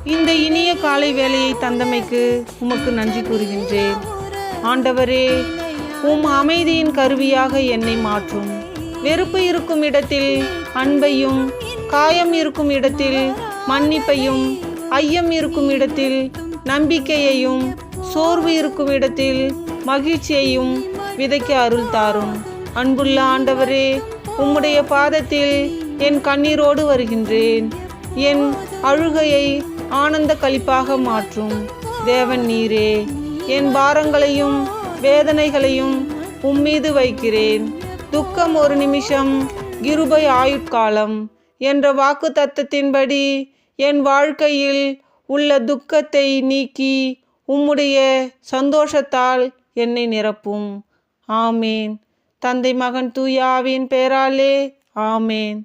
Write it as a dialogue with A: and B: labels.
A: இந்த இனிய காலை வேளையை தந்தமைக்கு உமக்கு நன்றி கூறுகின்றேன். ஆண்டவரே, உம் அமைதியின் கருவியாக என்னை மாற்றும். வெறுப்பு இருக்கும் இடத்தில் அன்பையும், காயம் இருக்கும் இடத்தில் மன்னிப்பையும், ஐயம் இருக்கும் இடத்தில் நம்பிக்கையையும், சோர்வு இருக்கும் இடத்தில் மகிழ்ச்சியையும் விதைக்க அருள் தாரும். அன்புள்ள ஆண்டவரே, உம்முடைய பாதத்தில் என் கண்ணீரோடு வருகின்றேன். என் அழுகையை ஆனந்த களிப்பாக மாற்றும் தேவன் நீரே. என் பாரங்களையும் வேதனைகளையும் உம்மீது வைக்கிறேன். துக்கம் ஒரு நிமிஷம், கிருபை ஆயுட்காலம் என்ற வாக்கு தத்தத்தின்படி என் வாழ்க்கையில் உள்ள துக்கத்தை நீக்கி உம்முடைய சந்தோஷத்தால் என்னை நிரப்பும். ஆமேன். தந்தை, மகன், தூய ஆவியின் பெயராலே ஆமேன்.